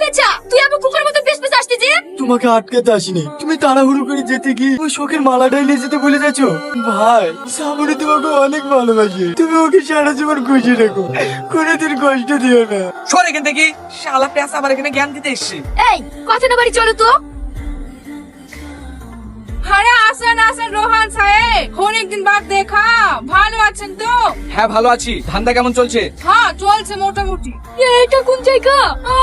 আচ্ছা তুই আমার কুকুরের মতো পেছ পেছ আসতে যে। তোমাকে আটকাতে আসিনি, তুমি তাড়াহুড়ো করে যেতে গিয়ে ওই শখের মালাটাই নিয়ে যেতে ভুলে যাচ্ছ। ভাই সামনে তোমাকে অনেক ভালোবাসে, তুমি ওকে সারা জীবন খুশি রেখো, কোনোদিন কষ্ট দিও না। সর এখান থেকে, শালা পেঁচা আবার এখানে জ্ঞান দিতে এসছে। এই কথা না বাড়ি চলো তো। আরে আসেন আসেন রোহান সাহেব, অনেকদিন বাদ দেখা, ভালো আছেন তো? হ্যাঁ ভালো আছি, ধান্দা কেমন চলছে? হ্যাঁ চলছে মোটামুটি। এটা কোন জায়গা?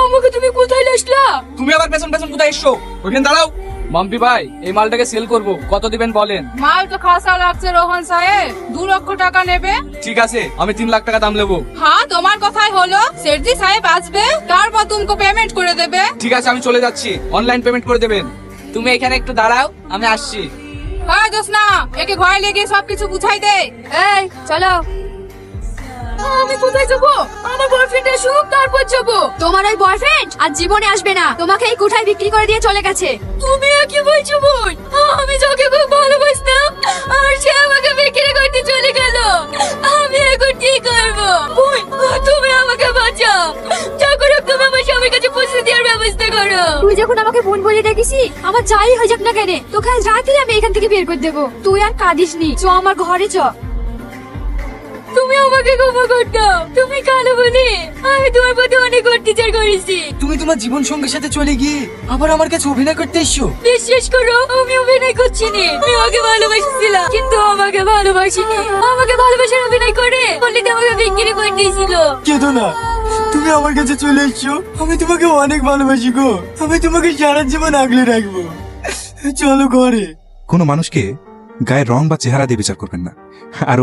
আমাকে তুমি কোথায় লাসলা? তুমি আবার পেছন পেছন কোথায় এসছো? ওখানে দাঁড়াও। মাম্পি ভাই এই মালটাকে সেল করব, কত দিবেন বলেন? মাল তো খাসা লাগছে রোহান সাহেব, 2 লক্ষ টাকা নেবে? ঠিক আছে, আমি 3 লাখ টাকা দাম নেবো। হ্যাঁ তোমার কথাই হলো, সেঠজি সাহেব আসবে তারপর তুমকো পেমেন্ট করে দেবে। ঠিক আছে আমি চলে যাচ্ছি, অনলাইন পেমেন্ট করে দেবেন। তুমি এখানে একটু দাঁড়াও, আমি আসছি। হ্যাঁ দোস্ত না, একে ঘরে লেগে সবকিছু বুঝাই দে। এই চলো। আমি কোথায় যাবো? আমার বয়ফ্রেন্ড আসুক তারপর যাবো। তোমার ওই বয়ফ্রেন্ড আর জীবনে আসবে না, তোমাকে এই কোঠায় বিক্রি করে দিয়ে চলে গেছে। তুমি কি বলছো বোন? আমি যাকে খুব ভালোবাসতাম আর সে আমাকে বিক্রি করতে চলে গেল। আমি এখন কি করবো? বোন তুমি আমাকে বাঁচাও, যা করো তুমি আমার স্বামীর কাছে পৌঁছে দেওয়ার ব্যবস্থা করো। তুই যখন আমাকে বোন বলে ডেকেছি, আমার যাই হয়ে যাক না কেন, তোকে আজ রাতেই আমি এখান থেকে বের করে দেবো। তুই আর কাঁদিস নি, চ আমার ঘরে চ। তুমি আমাকে ক্ষমা করে দাও, তুমি কালো বলে আমি তোমার প্রতি অনেক অত্যাচার করেছি। তুমি তোমার জীবন সঙ্গীর সাথে চলে গিয়ে আবার আমার কাছে অভিনয় করতে এসছো। বিশ্বাস করো আমি অভিনয় করছি না, আমি ওকে ভালোবাসছিলাম কিন্তু আমাকে ভালোবাসিনি। আমাকে ভালোবাসার অভিনয় করে পণ্ডিত আমাকে বিক্রি করে দিয়েছিল। কেঁদো না, তুমি আমার কাছে চলে এসছো, আমি তোমাকে অনেক ভালোবাসি গো, আমি তোমাকে সারা জীবন আগলে রাখবো। চলো ঘরে। কোনো মানুষকে গায়ের রং বা চেহারা দিয়ে বিচার করবেন না। আর